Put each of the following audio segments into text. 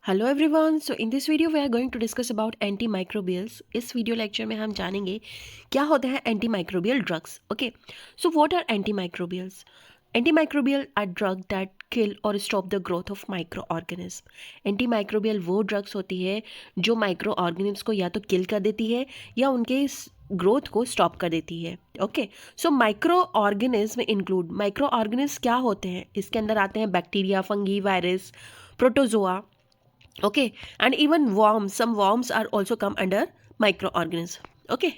Hello everyone, so in this video we are going to discuss about anti microbials. इस video lecture में हम जानेंगे क्या होते हैं anti microbial drugs. Okay, so what are anti microbials? Anti microbial are drug that kill और stop the growth of micro organism. Anti microbial वो drugs होती है जो माइक्रो ऑर्गेनिज्म को या तो किल कर देती है या उनके ग्रोथ को स्टॉप कर देती है। Okay, so micro organism include, micro organism क्या होते हैं? इसके अंदर आते हैं bacteria, fungi, virus, protozoa, okay, and even worms, some worms are also come under microorganism. Okay,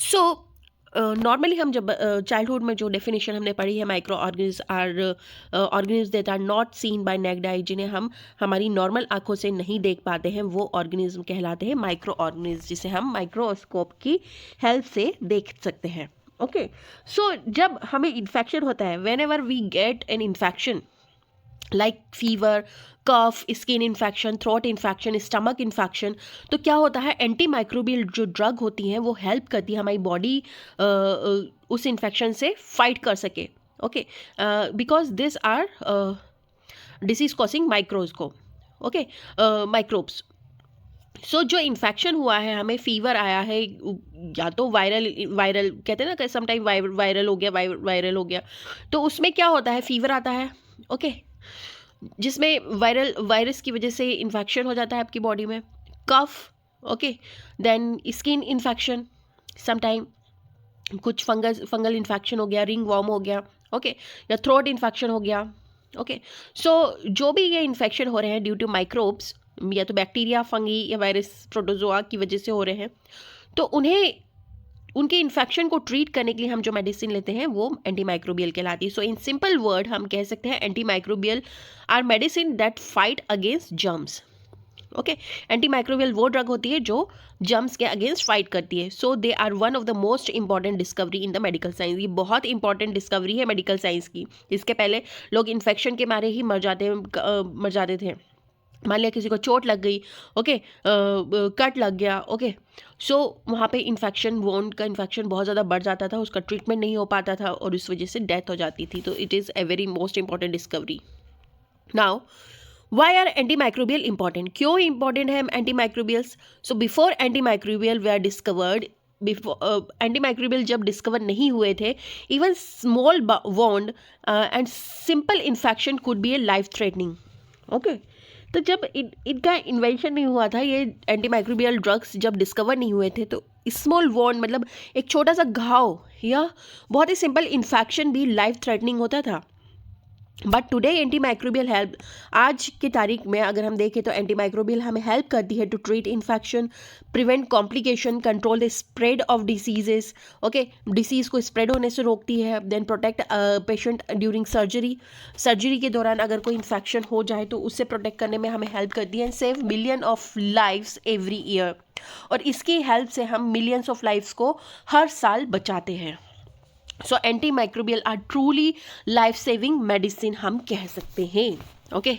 so normally हम जब चाइल्डहुड में जो डेफिनेशन हमने पढ़ी है, microorganism are organism that are not seen by naked eye, जिन्हें हम हमारी नॉर्मल आंखों से नहीं देख पाते हैं, वो ऑर्गेनिज्म कहलाते हैं माइक्रो ऑर्गेनिज्म, जिसे हम माइक्रोस्कोप की हेल्प से देख सकते हैं। ओके, सो जब हमें इन्फेक्शन होता है, whenever we get an infection like fever, cough, skin infection, throat infection, stomach infection, तो क्या होता है, एंटी माइक्रोबियल जो ड्रग होती हैं वो हेल्प करती है हमारी बॉडी उस इन्फेक्शन से फाइट कर सके। Okay, because this are disease causing microbes को, ओके, माइक्रोब्स। सो जो इन्फेक्शन हुआ है, हमें फीवर आया है, या तो वायरल वायरल कहते हैं ना, समटाइम वायरल हो गया, वायरल हो गया, तो उसमें क्या होता है, फीवर आता है, ओके, जिसमें वायरस की वजह से इन्फेक्शन हो जाता है आपकी बॉडी में। Cough, okay, then skin infection, sometime कुछ फंगल इन्फेक्शन हो गया, रिंग वॉर्म हो गया, ओके, या थ्रोट इन्फेक्शन हो गया। ओके, सो जो भी ये इन्फेक्शन हो रहे हैं ड्यू टू माइक्रोब्स, या तो बैक्टीरिया, फंगी या वायरस, प्रोटोजोआ की वजह से हो रहे हैं, तो उन्हें उनके इन्फेक्शन को ट्रीट करने के लिए हम जो मेडिसिन लेते हैं वो एंटी माइक्रोबियल कहलाती है। सो इन सिंपल वर्ड हम कह सकते हैं anti microbial are medicine that fight against germs. Okay, anti microbial वो ड्रग होती है जो जर्म्स के अगेंस्ट फाइट करती है। So they are one of the most important discovery in the medical science. ये बहुत इंपॉर्टेंट डिस्कवरी है मेडिकल साइंस की। इसके पहले लोग इन्फेक्शन के मारे ही मर जाते थे। मान लिया किसी को चोट लग गई, ओके, कट लग गया, ओके, सो वहाँ पे इन्फेक्शन, वोंड का इन्फेक्शन बहुत ज़्यादा बढ़ जाता था, उसका ट्रीटमेंट नहीं हो पाता था और इस वजह से डेथ हो जाती थी। तो it is a very most important discovery. Now, why are antimicrobial important? क्यों इंपॉर्टेंट है antimicrobials? So before antimicrobial they are discovered, before antimicrobial जब डिस्कवर नहीं हुए थे, even small wound and simple infection could be a life threatening. Okay, तो जब इनका invention नहीं हुआ था, ये एंटी माइक्रोबियल ड्रग्स जब डिस्कवर नहीं हुए थे, तो स्मॉल वॉन्ड मतलब एक छोटा सा घाव या बहुत ही सिंपल इन्फेक्शन भी लाइफ थ्रेटनिंग होता था। But today anti microbial help, आज की तारीख में अगर हम देखें तो एंटी माइक्रोबियल हमें हेल्प करती है to treat infection, prevent complication, control the spread of diseases. Okay, disease को स्प्रेड होने से रोकती है। Then protect patient during surgery के दौरान अगर कोई इन्फेक्शन हो जाए तो उससे प्रोटेक्ट करने में हमें हेल्प करती है। And save million of lives every year, और इसकी हेल्प से हम मिलियंस ऑफ लाइव्स को हर साल बचाते हैं। So anti microbial are truly life saving medicine हम कह सकते हैं। Okay,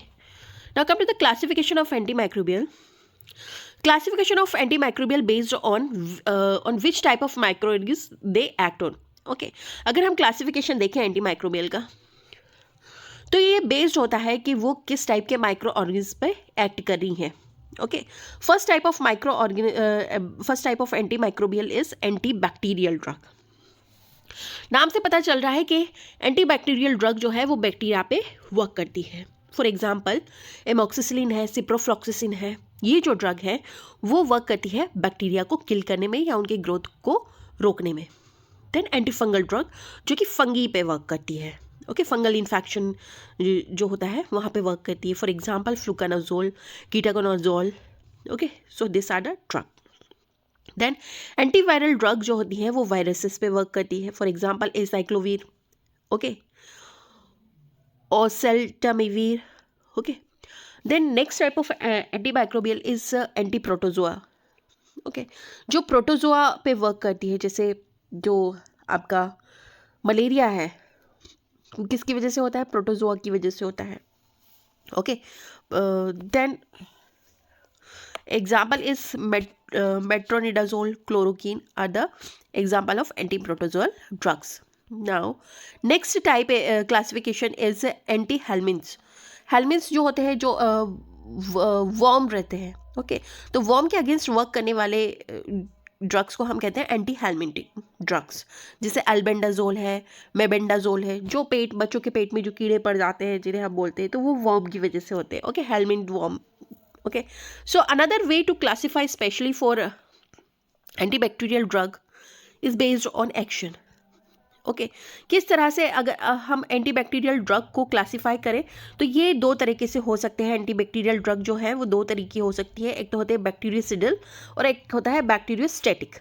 now come to the classification of antimicrobial. Classification of antimicrobial based on which type of microorganism they act on. Okay, अगर हम क्लासिफिकेशन देखें antimicrobial का, तो ये बेस्ड होता है कि वो किस टाइप के माइक्रो ऑर्गेनिज्म पे एक्ट कर रही हैं। Okay, first type of antimicrobial is antibacterial drug. नाम से पता चल रहा है कि एंटीबैक्टीरियल ड्रग जो है वो बैक्टीरिया पे वर्क करती है। फॉर एग्जांपल एमोक्सिसिलिन है, सिप्रोफ्लॉक्सिसिन है, ये जो ड्रग है वो वर्क करती है बैक्टीरिया को किल करने में या उनके ग्रोथ को रोकने में। देन एंटीफंगल ड्रग जो कि फंगी पे वर्क करती है। ओके, फंगल इन्फेक्शन जो होता है वहाँ पे वर्क करती है। For example fluconazole, ketoconazole. Okay, so this are the drug. Then antiviral drug जो होती है वो वायरसेस पे वर्क करती है। फॉर एग्जांपल एसाइक्लोवीर, ओके, और oseltamivir. Okay, then next type of antimicrobial is anti protozoa. Okay, जो प्रोटोजोआ पे वर्क करती है, जैसे जो आपका मलेरिया है किसकी वजह से होता है? प्रोटोजोआ की वजह से होता है। Okay, then example is metronidazole, chloroquine are the example of anti-protozoal drugs. Now next type classification is anti-helminths. Helminths जो होते हैं, जो वर्म रहते हैं, ओके। तो वर्म के अगेंस्ट वर्क करने वाले ड्रग्स को हम कहते हैं एंटी हेलमिंटिक ड्रग्स, जैसे अल्बेंडाजोल है, मेबेंडाजोल है, जो बच्चों के पेट में जो कीड़े पड़ जाते हैं जिन्हें हम बोलते हैं, तो वो वर्म की वजह से होते हैं, okay, helminth worm, okay. So another way to classify specially for antibacterial drug is based on action, okay. किस तरह से अगर हम एंटीबैक्टीरियल ड्रग को क्लासीफाई करें तो ये दो तरीके से हो सकते हैं। एंटीबैक्टीरियल ड्रग जो है वो दो तरीके हो सकती है, एक तो होते हैं बैक्टीरियसिडल और एक होता है बैक्टीरियोस्टैटिक।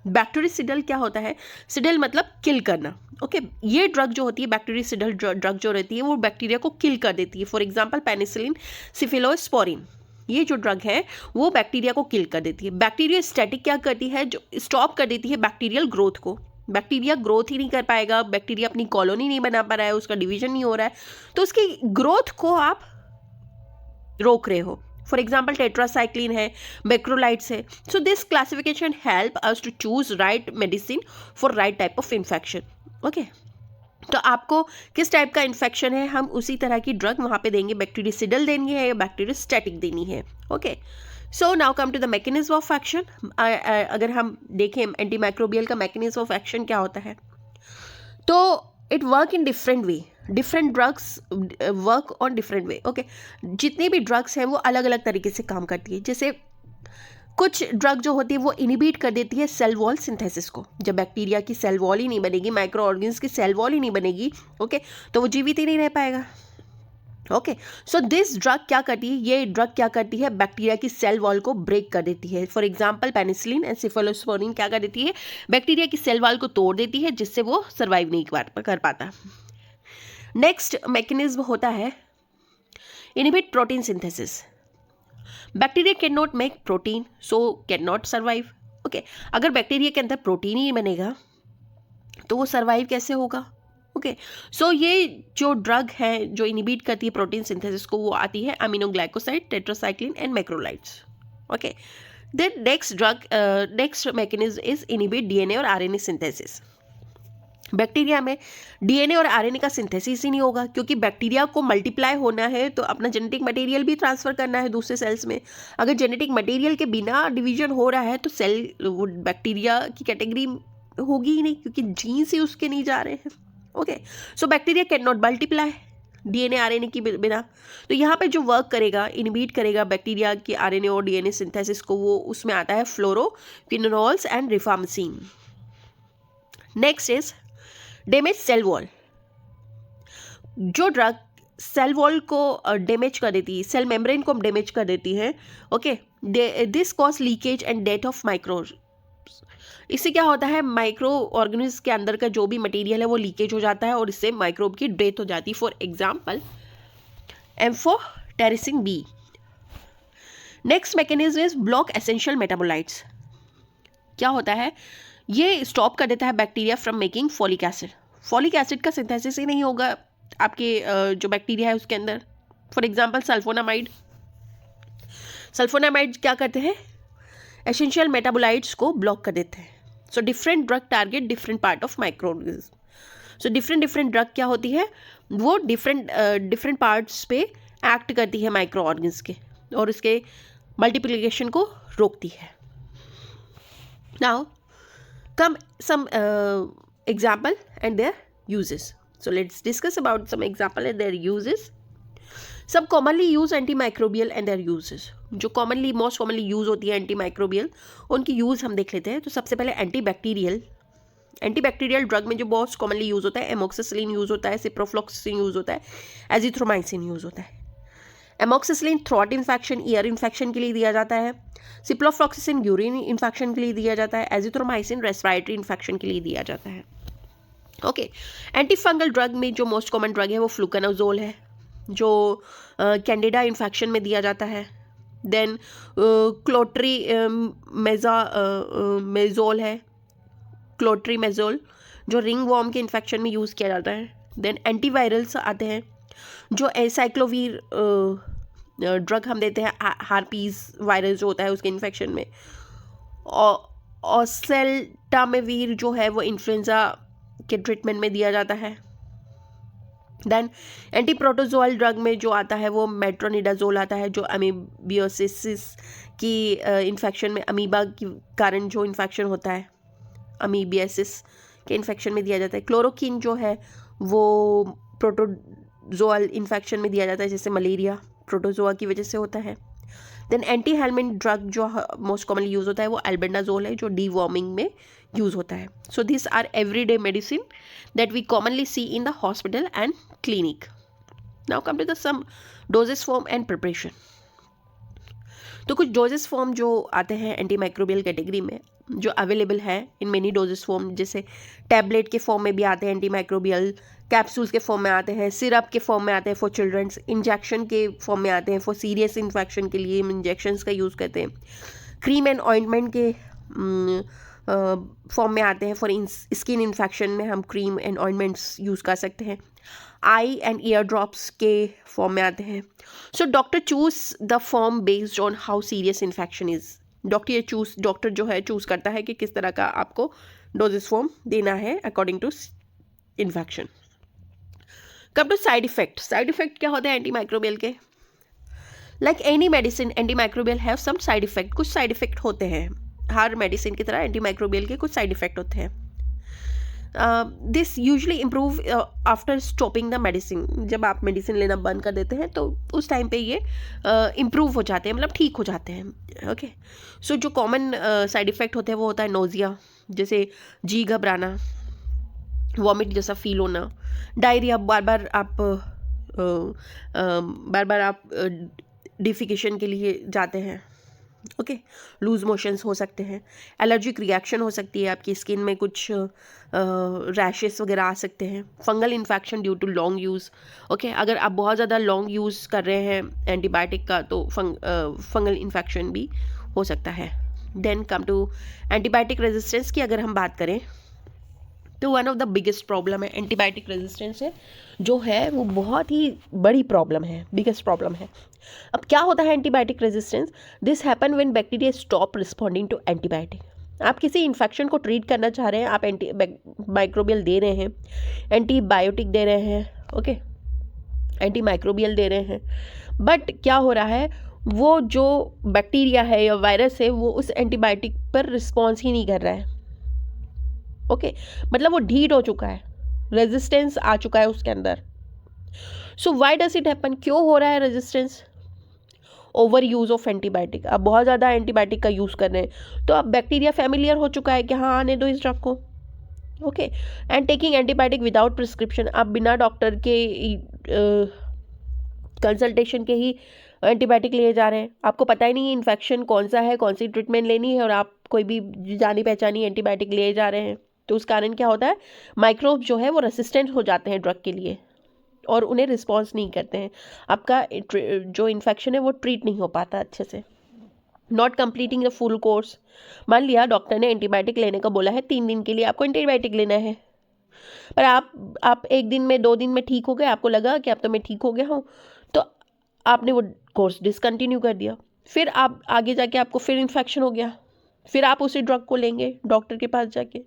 बैक्टीरियसिडल क्या होता है? सिडल मतलब किल करना, ओके। ये ड्रग जो होती है बैक्टीरियसिडल ड्रग जो रहती है वो बैक्टीरिया को किल कर देती है। फॉर एग्जाम्पल पेनिसिलिन, सिफिलोस्पोरिन, ये जो ड्रग है वो बैक्टीरिया को किल कर देती है। बैक्टीरियोस्टैटिक क्या करती है? जो स्टॉप कर देती है बैक्टीरियल ग्रोथ को। बैक्टीरिया ग्रोथ ही नहीं कर पाएगा, बैक्टीरिया अपनी कॉलोनी नहीं बना पा रहा है, उसका डिवीजन नहीं हो रहा है, तो उसकी ग्रोथ को आप रोक रहे हो। फॉर एग्जाम्पल टेट्रासाइक्लिन है, मैक्रोलाइड्स है। So this classification help us to choose right medicine for right type of infection, okay. तो आपको किस टाइप का इन्फेक्शन है हम उसी तरह की ड्रग वहाँ पे देंगे, बैक्टीरियसिडल देनी है या बैक्टीरियोस्टैटिक देनी है, okay. So now come to the mechanism of action. अगर हम देखें एंटीमाइक्रोबियल का मैकेनिज्म ऑफ एक्शन क्या होता है, तो it work in different way, different drugs work on different way, okay. जितने भी ड्रग्स हैं वो अलग अलग तरीके से काम करती है। जैसे कुछ ड्रग जो होती है वो इनिबिट कर देती है सेल वॉल सिंथेसिस को। जब बैक्टीरिया की सेल वॉल ही नहीं बनेगी, माइक्रो ऑर्गेन्स की सेल वॉल ही नहीं बनेगी, ओके, तो वो जीवित ही नहीं रह पाएगा, ओके। सो दिस ड्रग क्या करती है? ये ड्रग क्या करती है? बैक्टीरिया की सेल वॉल को ब्रेक कर देती है। फॉर एग्जांपल पेनिसिलिन एंड सिफलोस्पोरिन क्या कर देती है? बैक्टीरिया की सेल वॉल को तोड़ देती है, जिससे वो सर्वाइव नहीं कर पाता। नेक्स्ट मैकेनिज्म होता है inhibit protein synthesis. Bacteria can not make protein, so can not survive, okay. अगर बैक्टीरिया के अंदर प्रोटीन ही बनेगा तो वो सर्वाइव कैसे होगा, ओके। सो ये जो ड्रग है जो इनिबिट करती है प्रोटीन सिंथेसिस को, वो आती है aminoglycoside, tetracycline and macrolides, okay. Then next mechanism is inhibit DNA और आरएनए सिंथेसिस। बैक्टीरिया में डीएनए और आरएनए का सिंथेसिस ही नहीं होगा, क्योंकि बैक्टीरिया को मल्टीप्लाई होना है तो अपना जेनेटिक मटेरियल भी ट्रांसफर करना है दूसरे सेल्स में। अगर जेनेटिक मटेरियल के बिना डिवीजन हो रहा है तो सेल वो बैक्टीरिया की कैटेगरी होगी ही नहीं, क्योंकि जीन्स ही उसके नहीं जा रहे हैं, okay. So bacteria can not multiply DNA RNA की बिना। तो यहाँ पे जो वर्क करेगा, इनहिबिट करेगा बैक्टीरिया की आरएनए और डीएनए सिंथेसिस को, वो उसमें आता है fluoroquinolones and rifampicin. Next is damage cell wall. जो ड्रग सेल वॉल को डैमेज कर देती है, सेल मेम्ब्रेन को डैमेज कर देती है, okay, this cause leakage and death of micro. इससे क्या होता है? माइक्रो ऑर्गेनिज्म के अंदर का जो भी मटेरियल है वो लीकेज हो जाता है और इससे माइक्रोब की डेथ हो जाती है। For example amphotericin B. Next mechanism is block essential metabolites. क्या होता है? ये स्टॉप कर देता है bacteria from making folic acid. Folic acid का सिंथेसिस ही नहीं होगा आपके जो बैक्टीरिया है उसके अंदर। For example sulphonamide. सल्फोनामाइड क्या करते हैं? एसेंशियल मेटाबोलाइट्स को ब्लॉक कर देते हैं। So different drug target different part of micro organism. So different drug क्या होती है? वो डिफरेंट पार्ट्स पे एक्ट करती है माइक्रो ऑर्गेनिज्म के और इसके मल्टीप्लिकेशन को रोकती है। Now come some example and their uses. So let's discuss about some example and their uses. Some commonly used antimicrobial and their uses. जो commonly most commonly use होती है antimicrobial, उनकी use हम देख लेते हैं। तो सबसे पहले एंटीबैक्टीरियल ड्रग में जो बहुत कॉमनली यूज़ होता है, एमोक्सिसिलिन यूज़ होता है, सिप्रोफ्लॉक्सिसिन यूज़ होता है, एजिथ्रोमाइसिन यूज़ होता है। Amoxicillin throat infection, ear infection के लिए दिया जाता है। सिप्रोफ्लॉक्सिसिन यूरिन इन्फेक्शन के लिए दिया जाता है। एजिथ्रोमाइसिन रेस्पिरेटरी इन्फेक्शन के लिए दिया जाता है, ओके। एंटीफंगल ड्रग में जो मोस्ट कॉमन ड्रग है वो फ्लूकोनाजोल है, जो कैंडिडा इन्फेक्शन में दिया जाता है। देन मेजोल है, क्लोट्रीमेजोल, जो रिंग वॉर्म के इन्फेक्शन में यूज़ किया जाता है। देन एंटीवायरल्स आते हैं, जो एसाइक्लोवीर ड्रग हम देते हैं हार्पीज वायरस जो होता है उसके इन्फेक्शन में। और सेल्टामेवीर जो है वो इन्फ्लुएंजा के ट्रीटमेंट में दिया जाता है। देन एंटी प्रोटोजोअल ड्रग में जो आता है वो मेट्रोनिडाजोल आता है, जो अमीबियोसिस की इन्फेक्शन में, अमीबा के कारण जो इन्फेक्शन होता है, अमीबियासिस के इन्फेक्शन में दिया जाता है। क्लोरोक्विन जो है वो प्रोटोजोअल इन्फेक्शन में दिया जाता है, जैसे मलेरिया प्रोटोजोआ की वजह से होता है। देन एंटी हेलमिंथ ड्रग जो मोस्ट कॉमनली यूज़ होता है वो एल्बेंडाजोल है, जो डीवॉर्मिंग में यूज़ होता है। So this are everyday medicine that we commonly see in the hospital and clinic. Now come to the some doses form and preparation. तो कुछ डोजेस फॉर्म जो आते हैं एंटी माइक्रोबियल कैटेगरी में, जो अवेलेबल है इन मेनी डोजेस फॉर्म, जैसे tablet के फॉर्म में भी आते हैं एंटी माइक्रोबियल, कैप्सूल्स के फॉर्म में आते हैं, सिरप के फॉर्म में आते हैं फॉर चिल्ड्रंस, इंजेक्शन के फॉर्म में आते हैं फॉर सीरियस इन्फेक्शन के लिए हम इंजेक्शंस का यूज़ करते हैं, क्रीम एंड ऑइंटमेंट के फॉर्म में आते हैं फॉर स्किन इन्फेक्शन में हम क्रीम एंड ऑइंटमेंट्स यूज़ कर सकते हैं, आई एंड ईयर ड्रॉप्स के फॉर्म में आते हैं। So doctor choose the form based on how serious infection is. Doctor जो है चूज़ करता है कि किस तरह का आपको डोजेस फॉर्म देना है according to infection. Come to side effect. Side effect क्या होते हैं एंटी माइक्रोबियल के? Like any medicine antimicrobial have some side effect. कुछ साइड इफेक्ट होते हैं, हर मेडिसिन की तरह एंटी माइक्रोबियल के कुछ साइड इफेक्ट होते हैं। This usually improve after stopping the medicine. जब आप मेडिसिन लेना बंद कर देते हैं तो उस टाइम पे ये इम्प्रूव हो जाते हैं, मतलब ठीक हो जाते हैं। ओके, सो जो कॉमन साइड इफ़ेक्ट होते हैं वो होता है नोजिया, जैसे जी घबराना, वॉमिट जैसा फील होना, डायरिया, बार बार आप डिफिकेशन के लिए जाते हैं। ओके, लूज मोशंस हो सकते हैं, एलर्जिक रिएक्शन हो सकती है, आपकी स्किन में कुछ रैशेस वगैरह आ सकते हैं, fungal infection due to long use. Okay, अगर आप बहुत ज़्यादा लॉन्ग यूज़ कर रहे हैं एंटीबायोटिक का तो फंगल इन्फेक्शन भी हो सकता है। Then come to antibiotic resistance की अगर हम बात करें तो one of the biggest problem है एंटीबायोटिक रेजिस्टेंस है, जो है वो बहुत ही बड़ी प्रॉब्लम है, बिगेस्ट प्रॉब्लम है। अब क्या होता है antibiotic resistance? This happen when bacteria stop responding to antibiotic. आप किसी इन्फेक्शन को ट्रीट करना चाह रहे हैं, आप एंटी माइक्रोबियल दे रहे हैं, एंटीबायोटिक दे रहे हैं, ओके, एंटी माइक्रोबियल दे रहे हैं, बट क्या हो रहा है, वो जो बैक्टीरिया है या वायरस है वो उस एंटीबायोटिक पर रिस्पॉन्स ही नहीं कर रहा है। ओके, मतलब वो ढीठ हो चुका है, रेजिस्टेंस आ चुका है उसके अंदर। So why does it happen? क्यों हो रहा है resistance? Over use of antibiotic. आप बहुत ज़्यादा एंटीबायोटिक का यूज़ कर रहे हैं तो अब बैक्टीरिया फैमिलियर हो चुका है कि हाँ आने दो इस ड्रग को। Okay, and taking antibiotic without prescription. आप बिना डॉक्टर के कंसल्टेशन के ही एंटीबायोटिक लिए जा रहे हैं, आपको पता ही नहीं है इन्फेक्शन कौन सा है, कौन सी ट्रीटमेंट लेनी है, और आप कोई भी जानी पहचानी एंटीबायोटिक लिए जा रहे हैं। तो उस कारण क्या होता है, माइक्रोब जो है वो रेसिस्टेंट हो जाते हैं ड्रग के लिए और उन्हें रिस्पॉन्स नहीं करते हैं। आपका जो इन्फेक्शन है वो ट्रीट नहीं हो पाता अच्छे से। Not completing the full course. मान लिया डॉक्टर ने एंटीबायोटिक लेने का बोला है, 3 दिन के लिए आपको एंटीबायोटिक लेना है, पर आप 1 दिन में 2 दिन में ठीक हो गए, आपको लगा कि अब तो मैं ठीक हो गया हूँ, तो आपने वो कोर्स डिसकंटिन्यू कर दिया। फिर आप आगे जाके आपको फिर इन्फेक्शन हो गया, फिर आप उसी ड्रग को लेंगे डॉक्टर के पास जाके।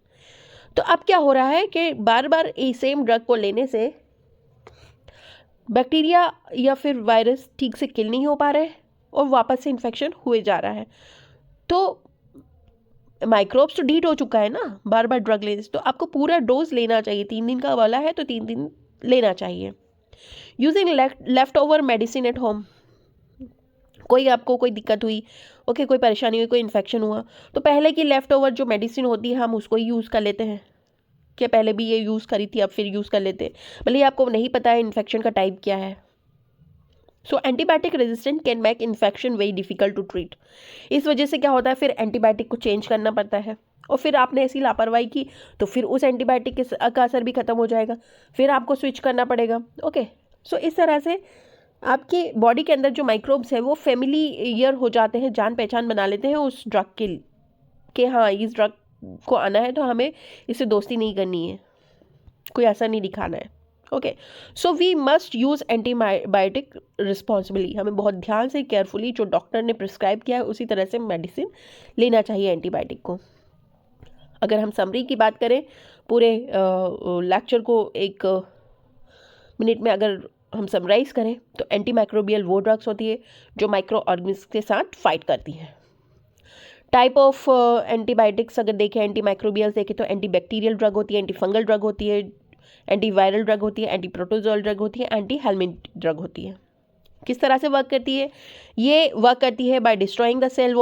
तो अब क्या हो रहा है कि बार बार सेम ड्रग को लेने से बैक्टीरिया या फिर वायरस ठीक से किल नहीं हो पा रहे और वापस से इन्फेक्शन हुए जा रहा है। तो माइक्रोब्स तो ढीठ हो चुका है ना बार बार ड्रग लेने से, तो आपको पूरा डोज लेना चाहिए। 3 दिन का वाला है तो 3 दिन लेना चाहिए। Using left over medicine at home. आपको कोई दिक्कत हुई, ओके, कोई परेशानी हुई, कोई इन्फेक्शन हुआ, तो पहले की लेफ्ट ओवर जो मेडिसिन होती है हम उसको ही यूज़ कर लेते हैं कि पहले भी ये यूज़ करी थी अब फिर यूज़ कर लेते हैं, भले आपको नहीं पता है इन्फेक्शन का टाइप क्या है। So antibiotic resistant can make infection very difficult to treat. इस वजह से क्या होता है, फिर एंटीबायोटिक को चेंज करना पड़ता है, और फिर आपने ऐसी लापरवाही की तो फिर उस एंटीबायोटिक का असर भी खत्म हो जाएगा, फिर आपको स्विच करना पड़ेगा। ओके, सो इस तरह से आपके बॉडी के अंदर जो माइक्रोब्स हैं वो फैमिलियर हो जाते हैं, जान पहचान बना लेते हैं उस ड्रग के कि हाँ इस ड्रग को आना है तो हमें इससे दोस्ती नहीं करनी है, कोई असर नहीं दिखाना है। Okay, so we must use antibiotic responsibly. हमें बहुत ध्यान से केयरफुली जो डॉक्टर ने प्रिस्क्राइब किया है उसी तरह से मेडिसिन लेना चाहिए एंटीबायोटिक को। अगर हम समरी की बात करें, पूरे लेक्चर को एक मिनट में अगर हम समराइज़ करें तो एंटी माइक्रोबियल वो ड्रग्स होती है जो माइक्रो ऑर्गेनिज्म के साथ फाइट करती हैं। टाइप ऑफ एंटीबायोटिक्स अगर देखें, एंटी माइक्रोबियल्स देखें तो एंटी बैक्टीरियल ड्रग होती है, एंटी फंगल ड्रग होती है, एंटी वायरल ड्रग होती है, एंटी प्रोटोजोल ड्रग होती है, एंटी हेलमिंथ ड्रग होती है। किस तरह से वर्क करती है? ये वर्क करती है by destroying the cell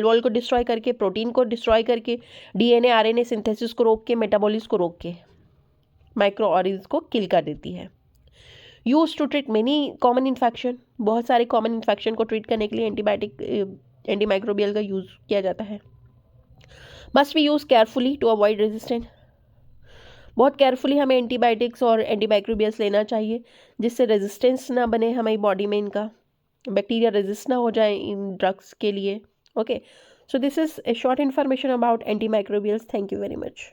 wall को डिस्ट्रॉय करके, प्रोटीन को डिस्ट्रॉय करके, डीएनए आरएनए सिंथेसिस को रोक के, मेटाबॉलिज्म को रोक के माइक्रो ऑर्गेनिज्म को किल कर देती है। Use to treat many common infection, बहुत सारे कॉमन इन्फेक्शन को ट्रीट करने के लिए एंटी माइक्रोबियल का यूज़ किया जाता है। Must be use carefully to avoid resistant, बहुत केयरफुली हमें एंटीबायोटिक्स और एंटीमाइक्रोबियल्स लेना चाहिए जिससे रेजिस्टेंस ना बने हमारी बॉडी में, इनका बैक्टीरिया रेजिस्ट ना हो जाए इन ड्रग्स के लिए। Okay, so this is a short information about antimicrobials. Thank you very much.